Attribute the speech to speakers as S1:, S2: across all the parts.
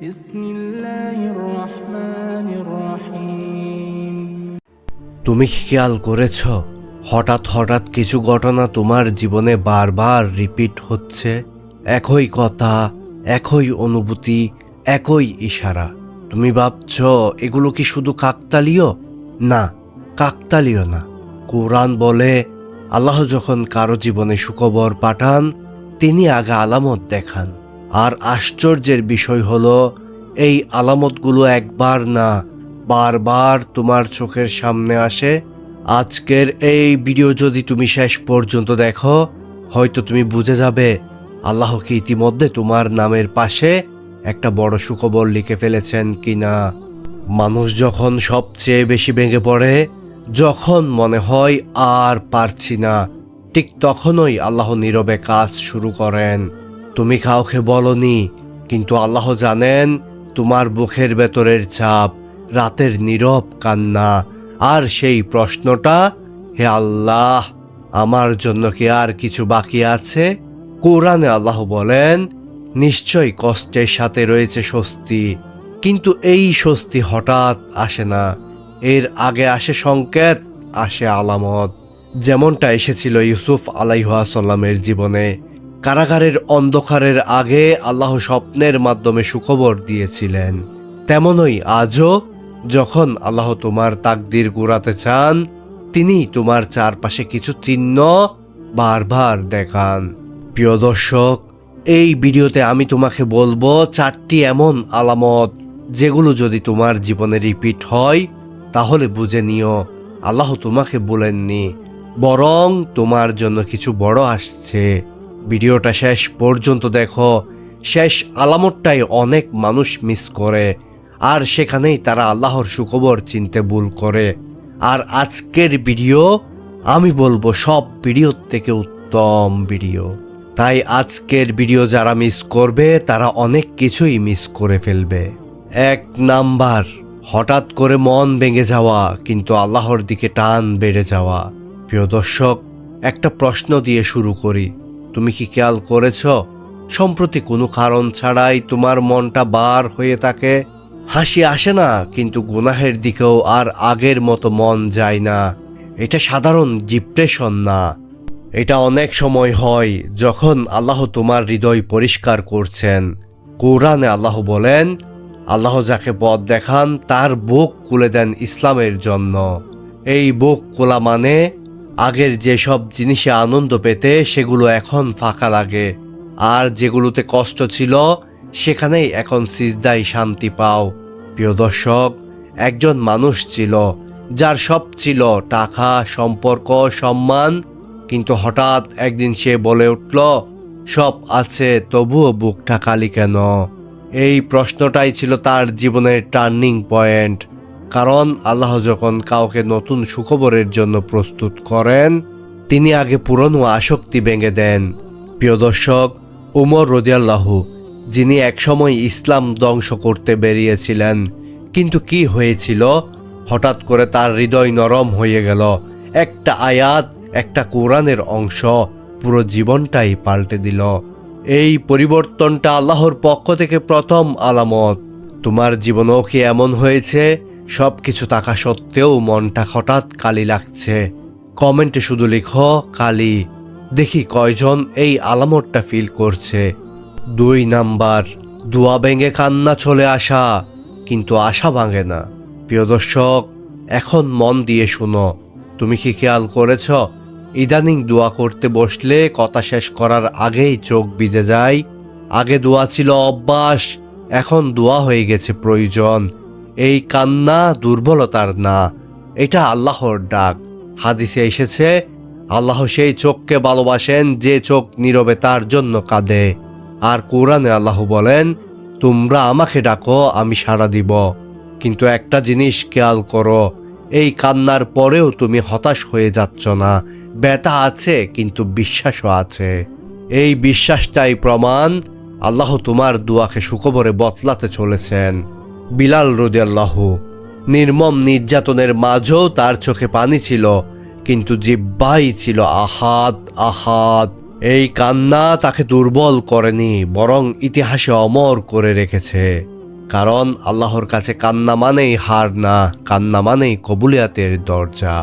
S1: বিসমিল্লাহির রহমানির রহিম।
S2: তুমি কি খেয়াল করেছ হঠাৎ হঠাৎ কিছু ঘটনা তোমার জীবনে বারবার রিপিট হচ্ছে? একই কথা, একই অনুভূতি, একই ইশারা। তুমি ভাবছ এগুলো কি শুধু কাকতালীয়? না, কাকতালীয় না। কোরআন বলে আল্লাহ যখন কারো জীবনে সুখবর পাঠান তিনি আগে আলামত দেখান। আর আশ্চর্যের বিষয় হলো এই আলামতগুলো একবার না বারবার তোমার চোখের সামনে আসে। আজকের এই ভিডিও যদি তুমি শেষ পর্যন্ত দেখো হয়তো তুমি বুঝে যাবে আল্লাহ কি ইতিমধ্যে তোমার নামের পাশে একটা বড় সুখবর লিখে ফেলেছেন কিনা। মানুষ যখন সবচেয়ে বেশি ভেঙে পড়ে, যখন মনে হয় আর পারছি না, ঠিক তখনই আল্লাহ নীরবে কাজ শুরু করেন। তুমি কাউকে বলনি, কিন্তু আল্লাহ জানেন তোমার বুকের ভেতরের চাপ, রাতের নীরব কান্না, আর সেই প্রশ্নটা, হে আল্লাহ আমার জন্য কি আর কিছু বাকি আছে? কোরআনে আল্লাহ বলেন নিশ্চয় কষ্টের সাথে রয়েছে স্বস্তি, কিন্তু এই স্বস্তি হঠাৎ আসে না। এর আগে আসে সংকেত, আসে আলামত। যেমনটা এসেছিল ইউসুফ আলাইহিসসালামের জীবনে। কারাগারের অন্ধকারের আগে আল্লাহ স্বপ্নের মাধ্যমে সুখবর দিয়েছিলেন, তেমনই আজও যখন আল্লাহ তোমার তাকদির গুড়াতে চান তিনি তোমার চারপাশে কিছু চিহ্ন বারবার দেখান। প্রিয় দর্শক, এই ভিডিওতে আমি তোমাকে বলবো 4টি এমন আলামত যেগুলো যদি তোমার জীবনে রিপিট হয় তাহলে বুঝে নিও আল্লাহ তোমাকে বলেননি, বরং তোমার জন্য কিছু বড় আসছে। ভিডিওটা শেষ পর্যন্ত দেখো। শেষ আলামতটাই অনেক মানুষ মিস করে, আর সেখানেই তারা আল্লাহর সুখবর চিনতে ভুল করে। আর আজকের ভিডিও আমি বলবো সব ভিডিওর থেকে উত্তম ভিডিও। তাই আজকের ভিডিও যারা মিস করবে তারা অনেক কিছুই মিস করে ফেলবে। 1 নাম্বার, হঠাৎ করে মন ভেঙে যাওয়া কিন্তু আল্লাহর দিকে টান বেড়ে যাওয়া। প্রিয় দর্শক, একটা প্রশ্ন দিয়ে শুরু করি। তুমি কি খেয়াল করেছ সম্প্রতি কোনো কারণ ছাড়াই তোমার মনটা বার হয়ে থাকে? হাসি আসে না, কিন্তু গুনাহের দিকেও আর আগের মতো মন যায় না। এটা সাধারণ ডিপ্রেশন না, এটা অনেক সময় হয় যখন আল্লাহ তোমার হৃদয় পরিষ্কার করছেন। কোরআনে আল্লাহ বলেন আল্লাহ যাকে পথ দেখান তার বুক খুলে দেন ইসলামের জন্য। এই বুক খোলা মানে আগের যেসব জিনিসে আনন্দ পেতে সেগুলো এখন ফাঁকা লাগে, আর যেগুলোতে কষ্ট ছিল সেখানেই এখন সিজদায় শান্তি পাও। প্রিয় দর্শক, একজন মানুষ ছিল যার সব ছিল টাকা, সম্পর্ক, সম্মান, কিন্তু হঠাৎ একদিন সে বলে উঠল সব আছে তবুও বুকটা খালি কেন? এই প্রশ্নটাই ছিল তার জীবনের টার্নিং পয়েন্ট। কারণ আল্লাহ যখন কাউকে নতুন সুখবরের জন্য প্রস্তুত করেন তিনি আগে পুরনো আসক্তি ভেঙে দেন। প্রিয় দর্শক, উমর রাদিয়াল্লাহু, যিনি একসময় ইসলাম ধ্বংস করতে বেরিয়েছিলেন, কিন্তু কি হয়েছিল? হঠাৎ করে তার হৃদয় নরম হয়ে গেল। একটা আয়াত, একটা কোরআনের অংশ পুরো জীবনটাই পাল্টে দিল। এই পরিবর্তনটা আল্লাহর পক্ষ থেকে প্রথম আলামত। তোমার জীবনেও কি এমন হয়েছে সব কিছু থাকা সত্ত্বেও মনটা হঠাৎ খালি লাগছে? কমেন্টে শুধু লিখো খালি, দেখি কয়জন এই আলামতটা ফিল করছে। 2 নাম্বার, দোয়া ভেঙে কান্না চলে আসা কিন্তু আশা ভাঙে না। প্রিয় দর্শক, এখন মন দিয়ে শুনো। তুমি কি খেয়াল করেছ ইদানিং দোয়া করতে বসলে কথা শেষ করার আগেই চোখ ভিজে যায়? আগে দোয়া ছিল অভ্যাস, এখন দোয়া হয়ে গেছে প্রয়োজন। এই কান্না দুর্বলতার না, এটা আল্লাহর ডাক। হাদিসে এসেছে আল্লাহ সেই চোখকে ভালোবাসেন যে চোখ নীরবে তার জন্য কাঁদে। আর কোরআনে আল্লাহ বলেন তোমরা আমাকে ডাকো আমি সাড়া দিব। কিন্তু একটা জিনিস খেয়াল করো, এই কান্নার পরেও তুমি হতাশ হয়ে যাচ্ছ না। ব্যথা আছে কিন্তু বিশ্বাসও আছে। এই বিশ্বাসটাই প্রমাণ আল্লাহ তোমার দোয়াকে সুখবরে বদলাতে চলেছেন। বিলাল রাদিয়াল্লাহু, নির্মম নির্যাতনের মাঝেও তার চোখে পানি ছিল, কিন্তু জিহ্বায় ছিল আহাদ আহাদ। এই কান্না তাকে দুর্বল করেনি, বরং ইতিহাসে অমর করে রেখেছে। কারণ আল্লাহর কাছে কান্না মানেই হার না, কান্না মানেই কবুলিয়াতের দরজা।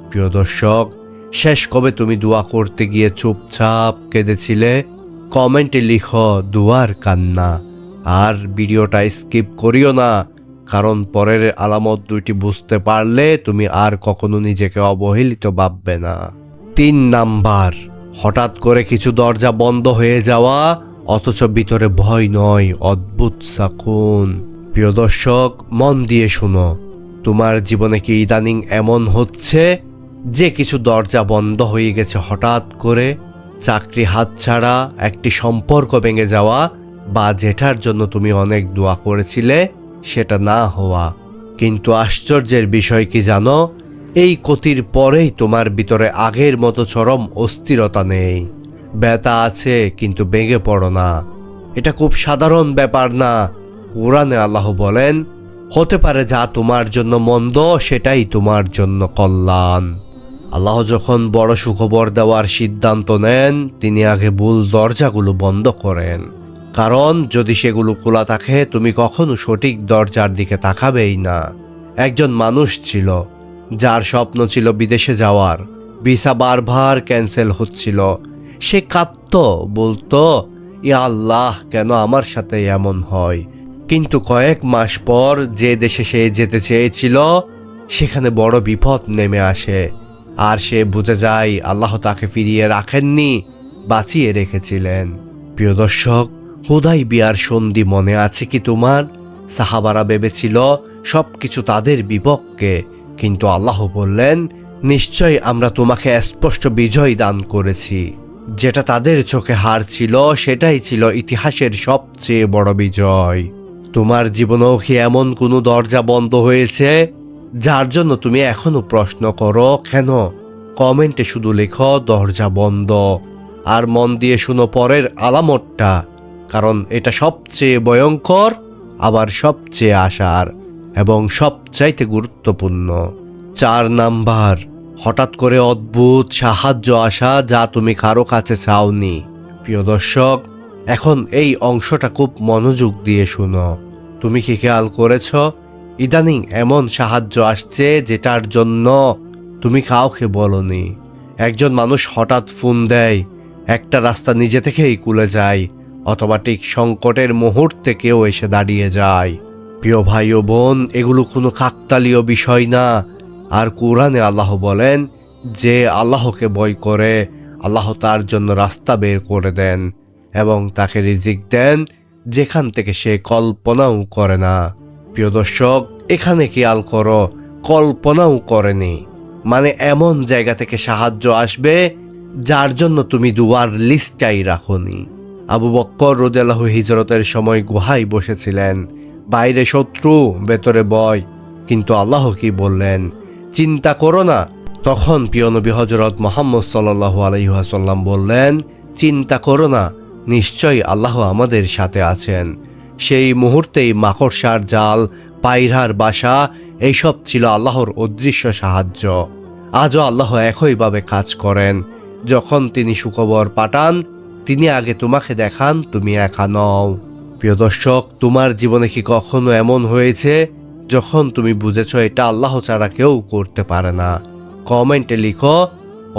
S2: প্রিয় দর্শক, শেষ কবে তুমি দোয়া করতে গিয়ে চুপচাপ কেঁদেছিলে? কমেন্টে লিখো দুয়ার কান্না। আর ভিডিওটা স্কিপ করিও না, কারণ পরের আলামত দুইটি বুঝতে পারলে তুমি আর কখনো নিজেকে অবহেলিত ভাববে না। 3 নাম্বার, হঠাৎ করে কিছু দরজা বন্ধ হয়ে যাওয়া, অথচ ভিতরে ভয় নয়, অদ্ভুত সাকুন। প্রিয় দর্শক, মন দিয়ে শুনো। তোমার জীবনে কি ইদানিং এমন হচ্ছে যে কিছু দরজা বন্ধ হয়ে গেছে হঠাৎ করে? চাকরি হাতছাড়া, একটি সম্পর্ক ভেঙে যাওয়া, বা যেটার জন্য তুমি অনেক দোয়া করেছিলে সেটা না হওয়া। কিন্তু আশ্চর্যের বিষয় কি জানো? এই ক্ষতির পরেই তোমার ভিতরে আগের মতো চরম অস্থিরতা নেই। ব্যথা আছে কিন্তু ভেঙে পড়ো না। এটা খুব সাধারণ ব্যাপার না। কোরআনে আল্লাহ বলেন, হতে পারে যা তোমার জন্য মন্দ সেটাই তোমার জন্য কল্যাণ। আল্লাহ যখন বড় সুখবর দেওয়ার সিদ্ধান্ত নেন, তিনি আগে ভুল দরজাগুলো বন্ধ করেন। কারণ যদি সেগুলো খোলা থাকে, তুমি কখনো সঠিক দরজার দিকে তাকাবেই না। একজন মানুষ ছিল যার স্বপ্ন ছিল বিদেশে যাওয়ার। ভিসা বারবার ক্যান্সেল হচ্ছিল। সে কাঁদত, বলতো, ইয়া আল্লাহ, কেন আমার সাথে এমন হয়? কিন্তু কয়েক মাস পর যে দেশে সে যেতে চেয়েছিল সেখানে বড় বিপদ নেমে আসে। আর সে বুঝে যায় আল্লাহ তাকে ফিরিয়ে রাখেননি, বাঁচিয়ে রেখেছিলেন। প্রিয় দর্শক, হুদাইবিয়ার সন্ধি মনে আছে কি তোমার? সাহাবারা ভেবেছিল সবকিছু তাদের বিপক্ষে, কিন্তু আল্লাহ বললেন, নিশ্চয় আমরা তোমাকে স্পষ্ট বিজয় দান করেছি। যেটা তাদের চোখে হার ছিল, সেটাই ছিল ইতিহাসের সবচেয়ে বড় বিজয়। তোমার জীবনেও কি এমন কোনো দরজা বন্ধ হয়েছে যার জন্য তুমি এখনো প্রশ্ন করো কেন? কমেন্টে শুধু লেখো দরজা বন্ধ, আর মন দিয়ে শুনো পরের আলামতটা, কারণ এটা সবচেয়ে ভয়ঙ্কর, আবার সবচেয়ে আশার এবং সবচাইতে গুরুত্বপূর্ণ। 4 নাম্বার, হঠাৎ করে অদ্ভুত সাহায্য আসা যা তুমি কারো কাছে চাওনি। প্রিয় দর্শক, এখন এই অংশটা খুব মনোযোগ দিয়ে শুনো। তুমি কি খেয়াল করেছ ইদানিং এমন সাহায্য আসছে যেটার জন্য তুমি কাউকে বলনি? একজন মানুষ হঠাৎ ফোন দেয়, একটা রাস্তা নিজে থেকেই খুলে যায়, অথবা ঠিক সংকটের মুহূর্তে কেউ এসে দাঁড়িয়ে যায়। প্রিয় ভাই ও বোন, এগুলো কোনো কাকতালীয় বিষয় না। আর কোরআনে আল্লাহ বলেন, যে আল্লাহকে ভয় করে আল্লাহ তার জন্য রাস্তা বের করে দেন এবং তাকে রিজিক দেন যেখান থেকে সে কল্পনাও করে না। প্রিয় দর্শক, এখানে খেয়াল করো, কল্পনাও করেনি, মানে এমন জায়গা থেকে সাহায্য আসবে যার জন্য তুমি দুয়ার লিস্টটাই রাখোনি। আবু বক্কর রাদিয়াল্লাহু হিজরতের সময় গুহায় বসেছিলেন। বাইরে শত্রু, ভেতরে ভয়, কিন্তু আল্লাহ কি বললেন? চিন্তা করো না। তখন প্রিয় নবী হযরত মুহাম্মদ সাল্লাল্লাহু আলাইহি ওয়াসাল্লাম বললেন, চিন্তা করো না, নিশ্চয়ই আল্লাহ আমাদের সাথে আছেন। সেই মুহূর্তেই মাকড়সার জাল, পায়রার বাসা, এইসব ছিল আল্লাহর অদৃশ্য সাহায্য। আজও আল্লাহ একইভাবে কাজ করেন। যখন তিনি সুখবর পাঠান, তিনি আগে তোমাকে দেখান তুমি একা নও। প্রিয় দর্শক, তোমার জীবনে কি কখনো এমন হয়েছে যখন তুমি বুঝেছ এটা আল্লাহ ছাড়া কেউ করতে পারে না? কমেন্টে লিখো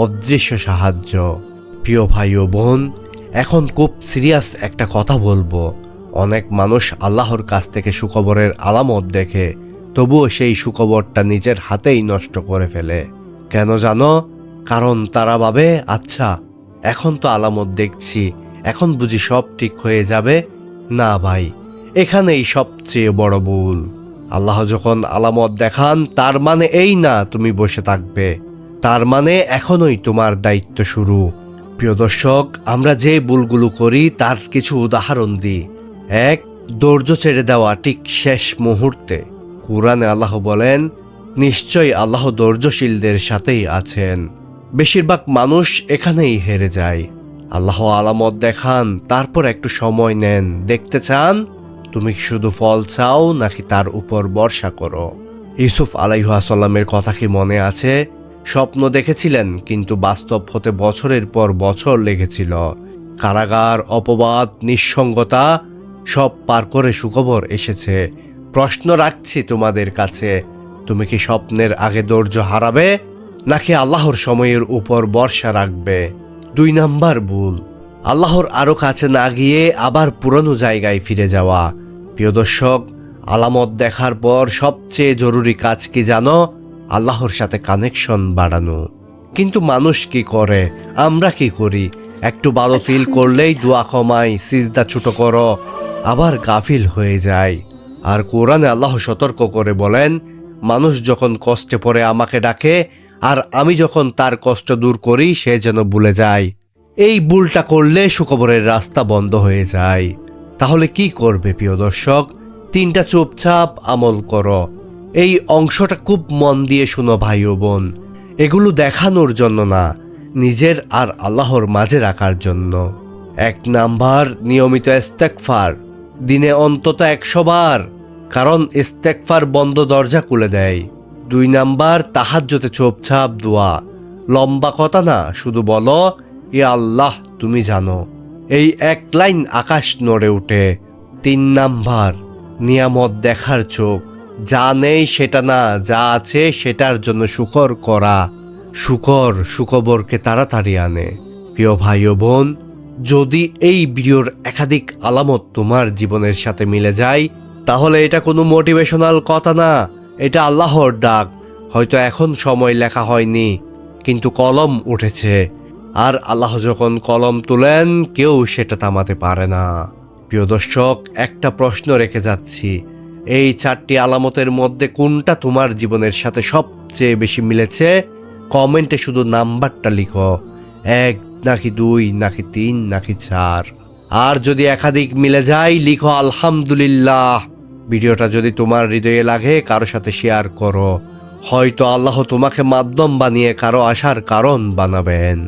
S2: অদৃশ্য সাহায্য। প্রিয় ভাই ও বোন, এখন খুব সিরিয়াস একটা কথা বলবো। অনেক মানুষ আল্লাহর কাছ থেকে সুখবরের আলামত দেখে, তবুও সেই সুখবরটা নিজের হাতেই নষ্ট করে ফেলে। কেন জানো? কারণ তারা ভাবে, আচ্ছা এখন তো আলামত দেখছি, এখন বুঝি সব ঠিক হয়ে যাবে। না ভাই, এখানেই সবচেয়ে বড় ভুল। আল্লাহ যখন আলামত দেখান, তার মানে এই না তুমি বসে থাকবে, তার মানে এখনোই তোমার দায়িত্ব শুরু। প্রিয় দর্শক, আমরা যে ভুলগুলো করি তার কিছু উদাহরণ দিই। 1, ধৈর্য ছেড়ে দেওয়া ঠিক শেষ মুহূর্তে। কোরআনে আল্লাহ বলেন, নিশ্চয়ই আল্লাহ ধৈর্যশীলদের সাথেই আছেন। বেশিরভাগ মানুষ এখানেই হেরে যায়। আল্লাহ আলামত দেখান, তারপর একটু সময় নেন, দেখতে চান তুমি শুধু ফল চাও নাকি তার উপর ভরসা করো। ইউসুফ আলাইহিস সালামের কথা কি মনে আছে? স্বপ্ন দেখেছিলেন, কিন্তু বাস্তব হতে বছরের পর বছর লেগেছিল। কারাগার, অপবাদ, নিঃসঙ্গতা, সব পার করে সুখবর এসেছে। প্রশ্ন রাখছি তোমাদের কাছে, তুমি কি স্বপ্নের আগে ধৈর্য হারাবে নাকি আল্লাহর সময়ের উপর ভরসা রাখবে? 2 নাম্বার ভুল, আল্লাহর আরো কাছে না গিয়ে আবার পুরনো জায়গায় ফিরে যাওয়া। প্রিয় দর্শক, আলামত দেখার পর সবচেয়ে জরুরি কাজ কি জানো? আল্লাহর সাথে কানেকশন বাড়ানো। কিন্তু মানুষ কি করে, আমরা কি করি? একটু ভালো ফিল করলেই দোয়া কমাই, সিজদা ছোট করো, আবার গাফিল হয়ে যায়। আর কোরআনে আল্লাহ সতর্ক করে বলেন, মানুষ যখন কষ্টে পড়ে আমাকে ডাকে, আর আমি যখন তার কষ্ট দূর করি সে যেন ভুলে যায়। এই ভুলটা করলে সুখবরের রাস্তা বন্ধ হয়ে যায়। তাহলে কি করবে প্রিয় দর্শক? 3টা চুপচাপ আমল করো। এই অংশটা খুব মন দিয়ে শুনো ভাই ও বোন। এগুলো দেখানোর জন্য না, নিজের আর আল্লাহর মাঝে রাখার জন্য। 1 নাম্বার, নিয়মিত ইস্তেগফার, দিনে অন্তত 100 বার, কারণ ইস্তেগফার বন্ধ দরজা খুলে দেয়। 2 নাম্বার, তাহাজ্জুদে চুপচাপ দোয়া, লম্বা কথা না, শুধু বলো, ইয়া আল্লাহ তুমি জানো। এই 1 লাইন আকাশ নড়ে ওঠে। 3 নাম্বার, নিয়ামত দেখার চোখ, যা নেই সেটা না, যা আছে সেটার জন্য শুকর করা। শুকর সুখবরকে তাড়াতাড়ি আনে। প্রিয় ভাই ও বোন, যদি এই ভিডিওর একাধিক আলামত তোমার জীবনের সাথে মিলে যায়, তাহলে এটা কোনো মোটিভেশনাল কথা না, এটা আল্লাহর ডাক। হয়তো এখন সময় লেখা হয়নি, কিন্তু কলম উঠেছে, আর আল্লাহ যখন কলম তুলেন কেউ সেটা থামাতে পারে না। প্রিয় দর্শক, একটা প্রশ্ন রেখে যাচ্ছি, এই 4টি আলামতের মধ্যে কোনটা তোমার জীবনের সাথে সবচেয়ে বেশি মিলেছে? কমেন্টে শুধু নাম্বারটা লিখো, 1 নাকি 2 নাকি 3 নাকি 4। আর যদি একাধিক মিলে যায় লিখো আলহামদুলিল্লাহ। ভিডিওটা যদি তোমার হৃদয়ে লাগে কারো সাথে শেয়ার করো, হয়তো আল্লাহ তোমাকে মাধ্যম বানিয়ে কারো আসার কারণ বানাবেন।